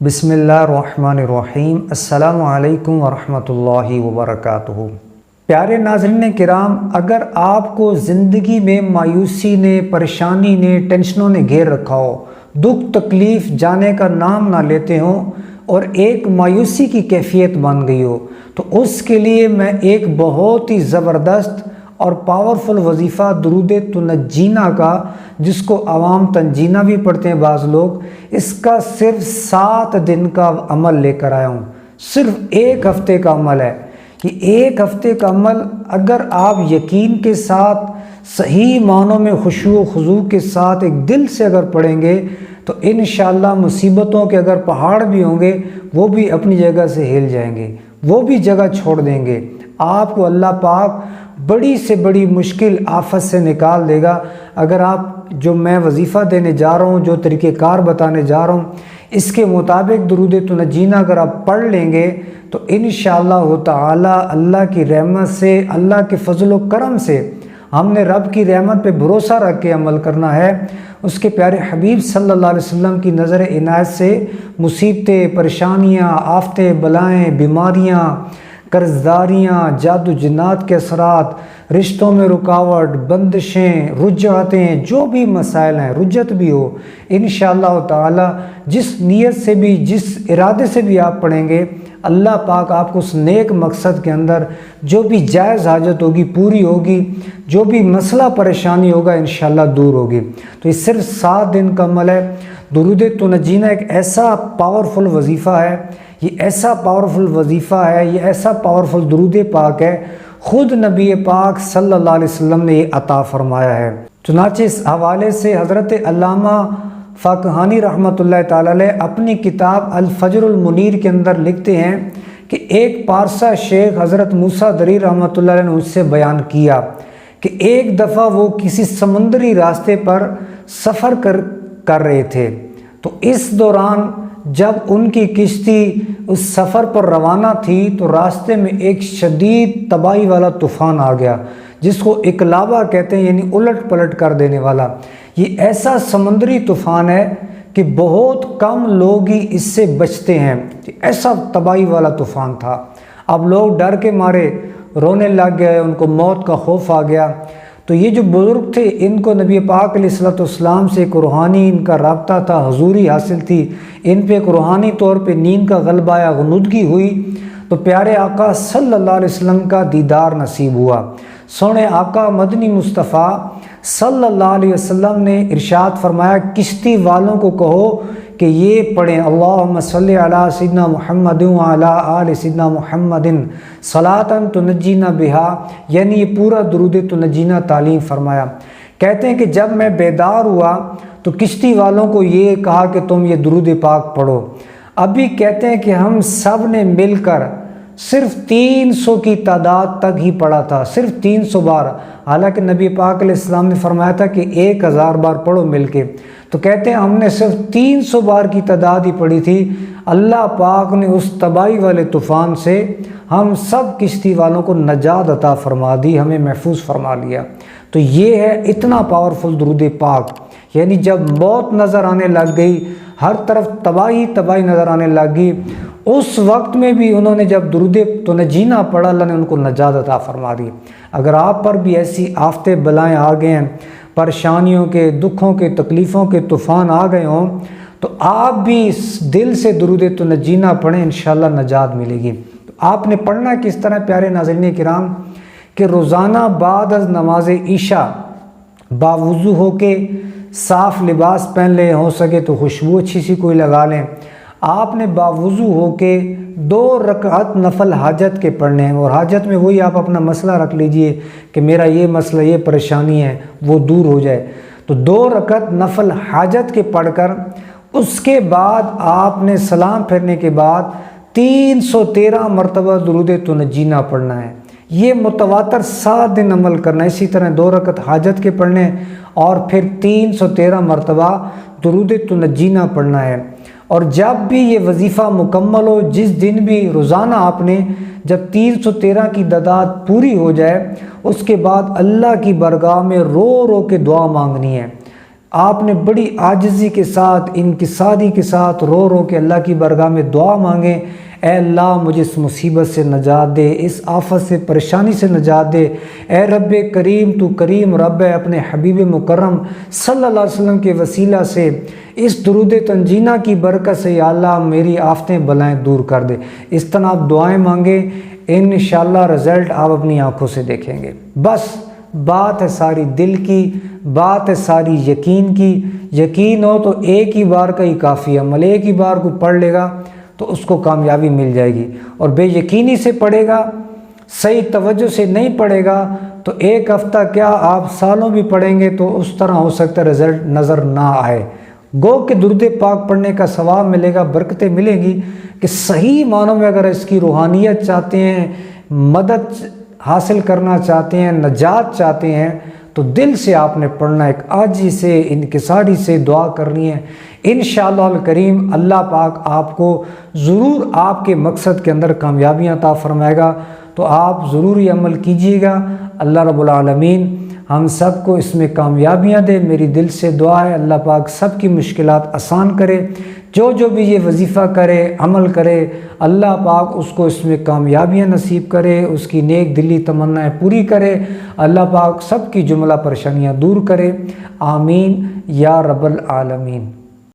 بسم اللہ الرحمن الرحیم۔ السلام علیکم ورحمۃ اللہ وبرکاتہ۔ پیارے ناظرین کرام، اگر آپ کو زندگی میں مایوسی نے، پریشانی نے، ٹینشنوں نے گھیر رکھا ہو، دکھ تکلیف جانے کا نام نہ لیتے ہوں اور ایک مایوسی کی کیفیت بن گئی ہو، تو اس کے لیے میں ایک بہت ہی زبردست اور پاورفل وظیفہ درود تنجینا کا، جس کو عوام تنجینہ بھی پڑھتے ہیں بعض لوگ، اس کا صرف 7 دن کا عمل لے کر آیا ہوں۔ صرف ایک ہفتے کا عمل ہے۔ یہ ایک ہفتے کا عمل اگر آپ یقین کے ساتھ، صحیح معنوں میں خشوع و خضوع کے ساتھ، ایک دل سے اگر پڑھیں گے تو انشاءاللہ مصیبتوں کے اگر پہاڑ بھی ہوں گے وہ بھی اپنی جگہ سے ہل جائیں گے، وہ بھی جگہ چھوڑ دیں گے۔ آپ کو اللہ پاک بڑی سے بڑی مشکل آفت سے نکال دے گا اگر آپ جو میں وظیفہ دینے جا رہا ہوں، جو طریقہ کار بتانے جا رہا ہوں، اس کے مطابق درود تنجینا اگر آپ پڑھ لیں گے تو انشاءاللہ تعالی اللہ کی رحمت سے، اللہ کے فضل و کرم سے، ہم نے رب کی رحمت پہ بھروسہ رکھ کے عمل کرنا ہے۔ اس کے پیارے حبیب صلی اللہ علیہ وسلم کی نظر عنایت سے مصیبتیں، پریشانیاں، آفتیں، بلائیں، بیماریاں، قرضداریاں، جادو جنات کے اثرات، رشتوں میں رکاوٹ، بندشیں، رجعتیں، جو بھی مسائل ہیں، رجعت بھی ہو، انشاءاللہ تعالی جس نیت سے بھی، جس ارادے سے بھی آپ پڑھیں گے، اللہ پاک آپ کو اس نیک مقصد کے اندر جو بھی جائز حاجت ہوگی پوری ہوگی، جو بھی مسئلہ پریشانی ہوگا انشاءاللہ دور ہوگی۔ تو یہ صرف 7 دن کا عمل ہے۔ درود تنجینا ایک ایسا پاورفل وظیفہ ہے، یہ ایسا پاورفل وظیفہ ہے، یہ ایسا پاورفل درود پاک ہے، خود نبی پاک صلی اللہ علیہ وسلم نے یہ عطا فرمایا ہے۔ چنانچہ اس حوالے سے حضرت علامہ فاقہانی رحمۃ اللہ تعالی علیہ اپنی کتاب الفجر المنیر کے اندر لکھتے ہیں کہ ایک پارسا شیخ حضرت موسیٰ دری رحمۃ اللہ علیہ نے اس سے بیان کیا کہ ایک دفعہ وہ کسی سمندری راستے پر سفر کر رہے تھے، تو اس دوران جب ان کی کشتی اس سفر پر روانہ تھی تو راستے میں ایک شدید تباہی والا طوفان آ گیا، جس کو اقلابہ کہتے ہیں، یعنی الٹ پلٹ کر دینے والا۔ یہ ایسا سمندری طوفان ہے کہ بہت کم لوگ ہی اس سے بچتے ہیں، ایسا تباہی والا طوفان تھا۔ اب لوگ ڈر کے مارے رونے لگ گئے، ان کو موت کا خوف آ گیا۔ تو یہ جو بزرگ تھے، ان کو نبی پاک علیہ السلام سے ایک روحانی ان کا رابطہ تھا، حضوری حاصل تھی، ان پہ ایک روحانی طور پہ نیند کا غلبہ آیا، غنودگی ہوئی، تو پیارے آقا صلی اللہ علیہ وسلم کا دیدار نصیب ہوا۔ سونے آقا مدنی مصطفیٰ صلی اللہ علیہ وسلم نے ارشاد فرمایا، کشتی والوں کو کہو کہ یہ پڑھیں، اللہم صلی علی سیدنا محمد وعلی آل سیدنا محمد صلاۃ تنجینا بہا، یعنی یہ پورا درود تنجینا تعلیم فرمایا۔ کہتے ہیں کہ جب میں بیدار ہوا تو کشتی والوں کو یہ کہا کہ تم یہ درود پاک پڑھو۔ ابھی کہتے ہیں کہ ہم سب نے مل کر صرف 300 کی تعداد تک ہی پڑھا تھا، صرف 300 بار، حالانکہ نبی پاک علیہ السلام نے فرمایا تھا کہ 1000 بار پڑھو مل کے۔ تو کہتے ہیں ہم نے صرف 300 بار کی تعداد ہی پڑھی تھی، اللہ پاک نے اس تباہی والے طوفان سے ہم سب کشتی والوں کو نجات عطا فرما دی، ہمیں محفوظ فرما لیا۔ تو یہ ہے اتنا پاورفل درود پاک، یعنی جب موت نظر آنے لگ گئی، ہر طرف تباہی نظر آنے لگ گئی، اس وقت میں بھی انہوں نے جب درود تنجینا پڑھا، اللہ نے ان کو نجات عطا فرما دی۔ اگر آپ پر بھی ایسی آفتیں بلائیں آ گئے ہیں، پریشانیوں کے، دکھوں کے، تکلیفوں کے طوفان آ گئے ہوں، تو آپ بھی دل سے درود تنجینا پڑھیں، انشاءاللہ نجات ملے گی۔ تو آپ نے پڑھنا کس طرح پیارے ناظرین کرام کہ روزانہ بعد از نماز عشاء باوضو ہو کے صاف لباس پہن لیں، ہو سکے تو خوشبو اچھی سی کوئی لگا لیں۔ آپ نے باوضو ہو کے 2 رکعت نفل حاجت کے پڑھنے ہیں، اور حاجت میں وہی آپ اپنا مسئلہ رکھ لیجئے کہ میرا یہ مسئلہ، یہ پریشانی ہے، وہ دور ہو جائے۔ تو 2 رکعت نفل حاجت کے پڑھ کر اس کے بعد آپ نے سلام پھیرنے کے بعد 313 مرتبہ درود تنجینا پڑھنا ہے۔ یہ متواتر 7 دن عمل کرنا ہے، اسی طرح 2 رکعت حاجت کے پڑھنے اور پھر 313 مرتبہ درود تنجینا پڑھنا ہے۔ اور جب بھی یہ وظیفہ مکمل ہو، جس دن بھی روزانہ آپ نے جب 313 کی تعداد پوری ہو جائے، اس کے بعد اللہ کی بارگاہ میں رو رو کے دعا مانگنی ہے۔ آپ نے بڑی عاجزی کے ساتھ، انکساری کے ساتھ رو رو کے اللہ کی بارگاہ میں دعا مانگیں، اے اللہ مجھے اس مصیبت سے نجات دے، اس آفت سے، پریشانی سے نجات دے، اے رب کریم تو کریم رب ہے، اپنے حبیب مکرم صلی اللہ علیہ وسلم کے وسیلہ سے اس درود تنجینہ کی برکت سے یا اللہ میری آفتیں بلائیں دور کر دے۔ اس طرح آپ دعائیں مانگیں، انشاءاللہ رزلٹ آپ اپنی آنکھوں سے دیکھیں گے۔ بس بات ہے ساری دل کی، بات ہے ساری یقین کی۔ یقین ہو تو ایک ہی بار کا ہی کافی عمل، ایک ہی بار کو پڑھ لے گا تو اس کو کامیابی مل جائے گی، اور بے یقینی سے پڑھے گا، صحیح توجہ سے نہیں پڑھے گا تو ایک ہفتہ کیا آپ سالوں بھی پڑھیں گے تو اس طرح ہو سکتا ہے رزلٹ نظر نہ آئے۔ گو کہ درود پاک پڑھنے کا ثواب ملے گا، برکتیں ملیں گی کہ صحیح معنوں میں اگر اس کی روحانیت چاہتے ہیں، مدد حاصل کرنا چاہتے ہیں، نجات چاہتے ہیں تو دل سے آپ نے پڑھنا، ایک عاجزی سے، انکساری سے دعا کرنی ہے۔ انشاءاللہ الکریم اللہ پاک آپ کو ضرور آپ کے مقصد کے اندر کامیابیاں عطا فرمائے گا، تو آپ ضرور یہ عمل کیجیے گا۔ اللہ رب العالمین ہم سب کو اس میں کامیابیاں دے، میری دل سے دعا ہے اللہ پاک سب کی مشکلات آسان کرے، جو بھی یہ وظیفہ کرے، عمل کرے، اللہ پاک اس کو اس میں کامیابیاں نصیب کرے، اس کی نیک دلی تمنائیں پوری کرے، اللہ پاک سب کی جملہ پریشانیاں دور کرے، آمین یا رب العالمین۔